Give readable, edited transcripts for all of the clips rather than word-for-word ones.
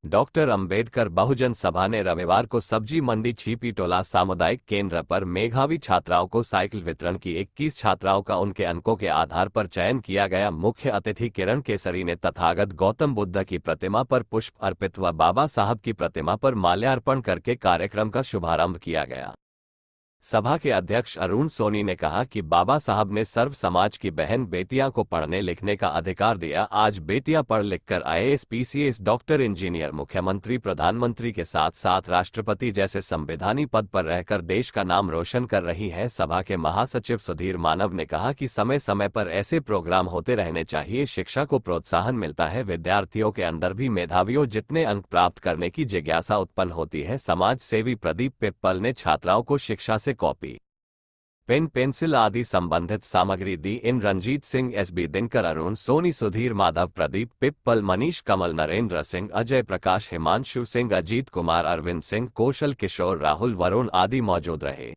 Doctor Ambedkar बहुजन सभा ने रविवार को सब्जी मंडी छिपीटोला सामुदायिक केंद्र पर मेधावी छात्राओं को साइकिल वितरण की। 21 छात्राओं का उनके अंकों के आधार पर चयन किया गया। मुख्य अतिथि किरण केसरी ने तथागत गौतम बुद्ध की प्रतिमा पर पुष्प अर्पित व बाबा साहब की प्रतिमा पर माल्यार्पण करके कार्यक्रम का शुभारंभ किया गया। सभा के अध्यक्ष अरुण सोनी ने कहा कि बाबा साहब ने सर्व समाज की बहन बेटियां को पढ़ने लिखने का अधिकार दिया। आज बेटियां पढ़ लिखकर आईएएस, पीसीएस, डॉक्टर, इंजीनियर, मुख्यमंत्री, प्रधानमंत्री के साथ साथ राष्ट्रपति जैसे संवैधानिक पद पर रहकर देश का नाम रोशन कर रही हैं। सभा के महासचिव सुधीर मानव ने कहा कि समय समय पर ऐसे प्रोग्राम होते रहने चाहिए। शिक्षा को प्रोत्साहन मिलता है। विद्यार्थियों के अंदर भी मेधावियों जितने अंक प्राप्त करने की जिज्ञासा उत्पन्न होती है। समाज सेवी प्रदीप पिप्पल ने छात्राओं को शिक्षा से कॉपी, पेन, पेंसिल आदि संबंधित सामग्री दी। इन रंजीत सिंह, एसबी दिनकर, अरुण सोनी, सुधीर माधव, प्रदीप पिप्पल, मनीष कमल, नरेंद्र सिंह, अजय प्रकाश, हिमांशु सिंह, अजीत कुमार, अरविंद सिंह, कौशल किशोर, राहुल, वरुण आदि मौजूद रहे।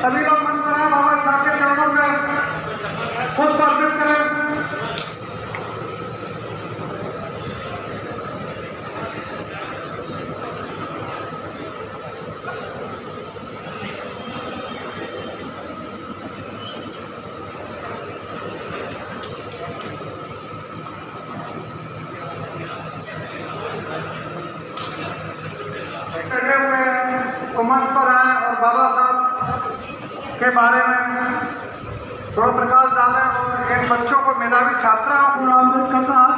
सभी लोग मन करें, बाबा साहब के चरणों में पुष्प अर्पित करें। मंच पर आए और बाबा साहब के बारे में थोड़ा प्रकाश डालें और इन बच्चों को, मेधावी छात्राओं को अम्बेडकर साहब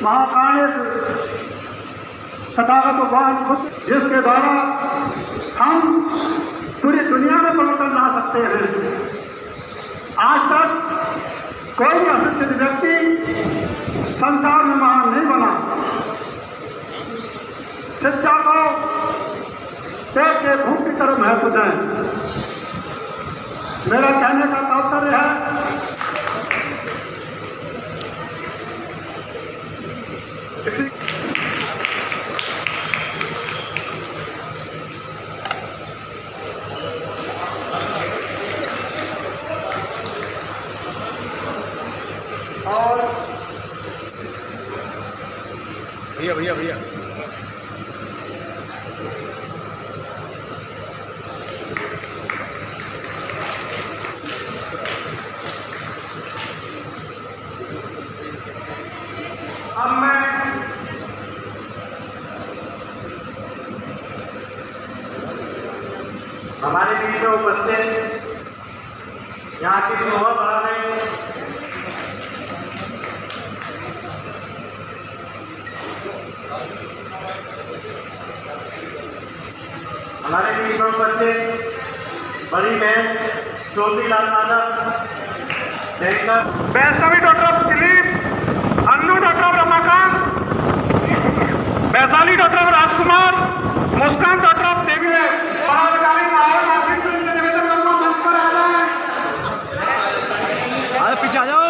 महाकाय तथागत भगवान जिसके द्वारा हम पूरी दुनिया में परिवर्तन ला सकते हैं। आज तक कोई भी अशिक्षित व्यक्ति संसार में महान नहीं बना। शिक्षा को पेट के भूख की तरह महत्व दें। मेरा कहने का तात्पर्य है इसी और भैया अब मैं हमारे बीच में उपस्थित यहाँ की शोभा बढ़ा रहे हमारे बीच में उपस्थित बड़ी बहन Jyotilal Yadav, Vaishnavi doctor Dilip, Annu doctor Ramakant, Vaishali doctor Rajkumar, Muskan doctor Devi ने पदाधिकारी निवेदन करना मंच पर आ रहा है। पीछे आ जाओ,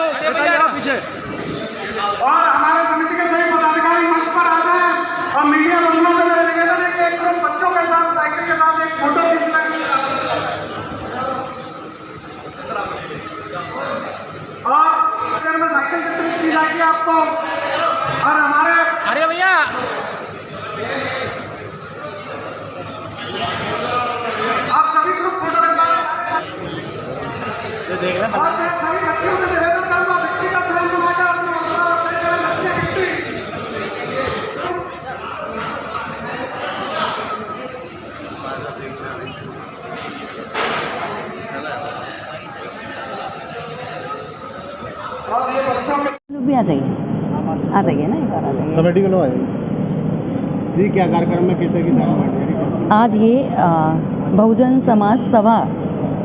पीछे। और हमारे समिति के सभी पदाधिकारी मंच पर आ जाए और मीडिया बंधुओं से मेरा निवेदन है कि एक ग्रुप बच्चों के साथ साइकिल के साथ एक फोटो खींचना और साइकिल की जाएगी आपको। और हमारे आ जाइए ना, एक बार आ जाइए। कमेटी के लोग आए जी, क्या कार्यक्रम में कितने की आज ये बहुजन समाज सभा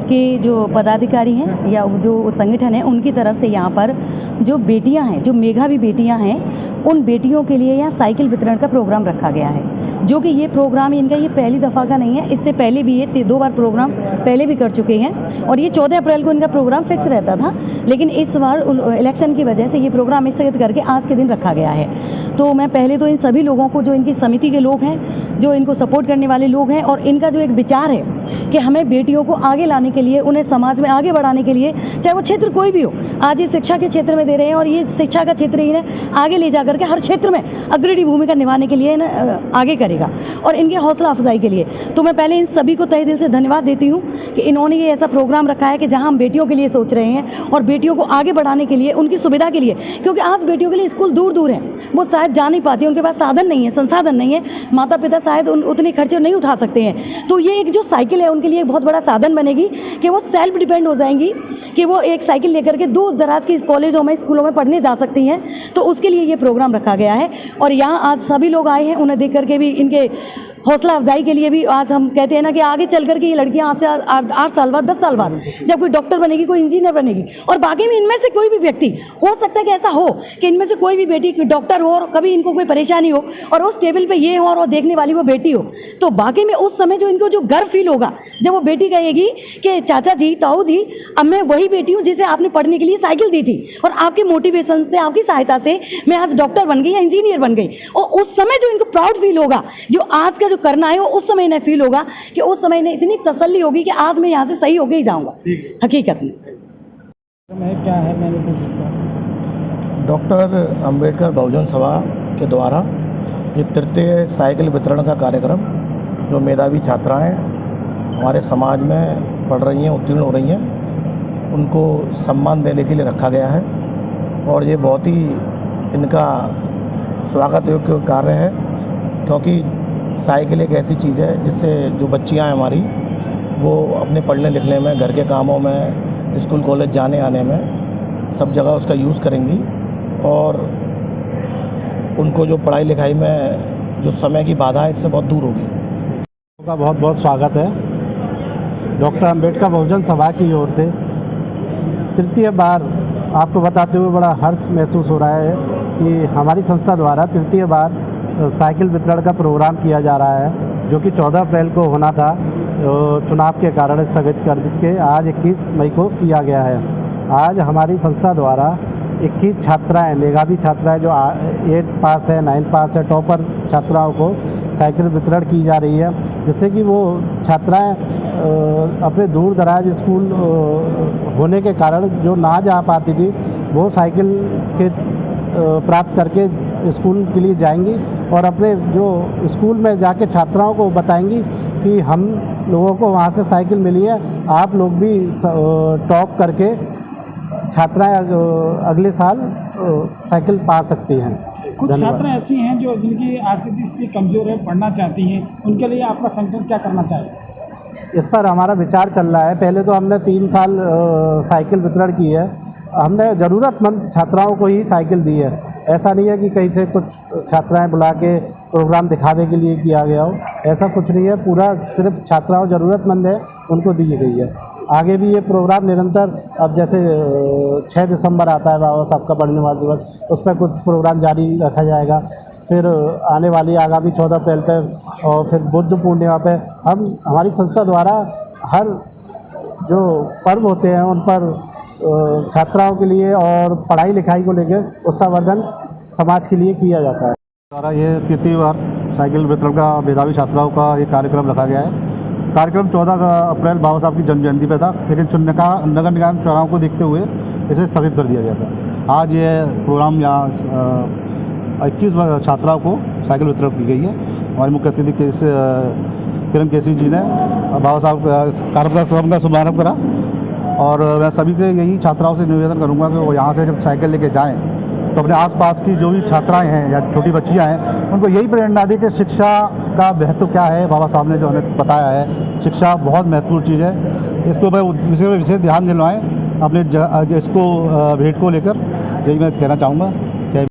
के जो पदाधिकारी हैं या जो संगठन है उनकी तरफ से यहाँ पर जो बेटियाँ हैं, जो मेधावी बेटियाँ हैं, उन बेटियों के लिए यहाँ साइकिल वितरण का प्रोग्राम रखा गया है। जो कि ये प्रोग्राम इनका ये पहली दफ़ा का नहीं है, इससे पहले भी ये 2 बार प्रोग्राम पहले भी कर चुके हैं और ये 14 अप्रैल को इनका प्रोग्राम फिक्स रहता था, लेकिन इस बार इलेक्शन की वजह से ये प्रोग्राम स्थगित करके आज के दिन रखा गया है। तो मैं पहले तो इन सभी लोगों को, जो इनकी समिति के लोग हैं, जो इनको सपोर्ट करने वाले लोग हैं, और इनका जो एक विचार है कि हमें बेटियों को आगे लाने के लिए, उन्हें समाज में आगे बढ़ाने के लिए, चाहे वो क्षेत्र कोई भी हो, आज ये शिक्षा के क्षेत्र में दे रहे हैं और ये शिक्षा का क्षेत्र इन्हें आगे ले जाकर के हर क्षेत्र में अग्रणी भूमिका निभाने के लिए आगे करेगा और इनके हौसला अफजाई के लिए। तो मैं पहले इन सभी को तहे दिल से धन्यवाद देती हूँ कि इन्होंने ये ऐसा प्रोग्राम रखा है कि जहाँ हम बेटियों के लिए सोच रहे हैं और बेटियों को आगे बढ़ाने के लिए, उनकी सुविधा के लिए, क्योंकि आज बेटियों के लिए स्कूल दूर दूर हैं, वो शायद जा नहीं पाती, उनके पास साधन नहीं है, संसाधन नहीं है, माता पिता शायद उतने खर्चे नहीं उठा सकते हैं। तो ये एक जो साइकिल है उनके लिए एक बहुत बड़ा साधन बनेगी कि वो सेल्फ डिपेंड हो जाएंगी, कि वो एक साइकिल लेकर के दूर दराज के कॉलेजों में, स्कूलों में पढ़ने जा सकती हैं। तो उसके लिए ये प्रोग्राम रखा गया है और यहाँ आज सभी लोग आए हैं, उन्हें देख करके भी, इनके हौसला अफजाई के लिए भी। आज हम कहते हैं ना कि आगे चल करके ये लड़कियां आज से 8 साल बाद, 10 साल बाद जब कोई डॉक्टर बनेगी, कोई इंजीनियर बनेगी, और बाकी में इनमें से कोई भी व्यक्ति हो सकता है कि ऐसा हो कि इनमें से कोई भी बेटी डॉक्टर हो और कभी इनको कोई परेशानी हो और उस टेबल पे ये हो और देखने वाली वो बेटी हो, तो बाकी में उस समय जो इनको जो गर्व फील होगा जब वो बेटी कहेगी कि चाचा जी, ताऊ जी, अब मैं वही बेटी हूँ जिसे आपने पढ़ने के लिए साइकिल दी थी और आपके मोटिवेशन से, आपकी सहायता से मैं आज डॉक्टर बन गई या इंजीनियर बन गई। और उस समय जो इनको प्राउड फील होगा, जो आज का जो करना है, वो उस समय इन्हें फील होगा कि उस समय इन्हें इतनी तसल्ली होगी कि आज मैं यहाँ से सही होके ही जाऊँगा। हकीकत में क्या है, मैंने कोशिश का डॉक्टर अंबेडकर बहुजन सभा के द्वारा ये तृतीय साइकिल वितरण का कार्यक्रम, जो मेधावी छात्राएं हमारे समाज में पढ़ रही हैं, उत्तीर्ण हो रही हैं, उनको सम्मान देने के लिए रखा गया है और ये बहुत ही इनका स्वागत योग्य कार्य है, क्योंकि साइकिल एक ऐसी चीज़ है जिससे जो बच्चियां हैं हमारी, वो अपने पढ़ने लिखने में, घर के कामों में, स्कूल कॉलेज जाने आने में सब जगह उसका यूज़ करेंगी और उनको जो पढ़ाई लिखाई में जो समय की बाधा है, इससे बहुत दूर होगी। का बहुत बहुत स्वागत है। डॉक्टर अंबेडकर बहुजन सभा की ओर से तृतीय बार आपको बताते हुए बड़ा हर्ष महसूस हो रहा है कि हमारी संस्था द्वारा तृतीय बार साइकिल वितरण का प्रोग्राम किया जा रहा है, जो कि 14 अप्रैल को होना था, चुनाव के कारण स्थगित कर के आज 21 मई को किया गया है। आज हमारी संस्था द्वारा 21 छात्राएं, मेधावी छात्राएं जो 8th पास है, 9th पास है, टॉपर छात्राओं को साइकिल वितरण की जा रही है, जिससे कि वो छात्राएं अपने दूर दराज स्कूल होने के कारण जो ना जा पाती थी, वो साइकिल के प्राप्त करके स्कूल के लिए जाएंगी और अपने जो स्कूल में जाके छात्राओं को बताएंगी कि हम लोगों को वहाँ से साइकिल मिली है, आप लोग भी टॉप करके छात्राएं अगले साल साइकिल पा सकती हैं। कुछ छात्राएं ऐसी हैं जो जिनकी आर्थिक स्थिति कमज़ोर है, पढ़ना चाहती हैं, उनके लिए आपका संगठन क्या करना चाहे? इस पर हमारा विचार चल रहा है। पहले तो हमने 3 साल साइकिल वितरण की है, हमने ज़रूरतमंद छात्राओं को ही साइकिल दी है। ऐसा नहीं है कि कहीं से कुछ छात्राएं बुला के प्रोग्राम दिखावे के लिए किया गया हो, ऐसा कुछ नहीं है। पूरा सिर्फ छात्राओं ज़रूरतमंद है उनको दी गई है। आगे भी ये प्रोग्राम निरंतर, अब जैसे 6 दिसंबर आता है बाबा साहब का परिनिर्वाण दिवस, उस पर कुछ प्रोग्राम जारी रखा जाएगा। फिर आने वाली आगामी 14 अप्रैल पे और फिर बुद्ध पूर्णिमा पे हमारी संस्था द्वारा हर जो पर्व होते हैं उन पर छात्राओं के लिए और पढ़ाई लिखाई को लेकर उत्साहवर्धन समाज के लिए किया जाता है। द्वारा ये तृतीय बार साइकिल वितरण का मेधावी छात्राओं का ये कार्यक्रम रखा गया है। कार्यक्रम 14 अप्रैल बाबा साहब की जन्म जयंती पर था, लेकिन नगर निगम चुनाव को देखते हुए इसे स्थगित कर दिया गया था। आज ये प्रोग्राम यहाँ 21 छात्राओं को साइकिल वितरण की गई है। हमारे मुख्य अतिथि किरण केसी जी ने बाबा साहब कार्यक्रम का शुभारंभ करा और मैं सभी से यही छात्राओं से निवेदन करूंगा कि वो यहाँ से जब साइकिल लेके जाएं तो अपने आसपास की जो भी छात्राएं हैं या छोटी बच्चियाँ हैं, उनको यही प्रेरणा दें कि शिक्षा का महत्व क्या है। बाबा साहब ने जो हमें बताया है, शिक्षा बहुत महत्वपूर्ण चीज़ है। इसको विशेष ध्यान दिलवाएँ अपने इसको भेंट को लेकर यही मैं कहना चाहूँगा।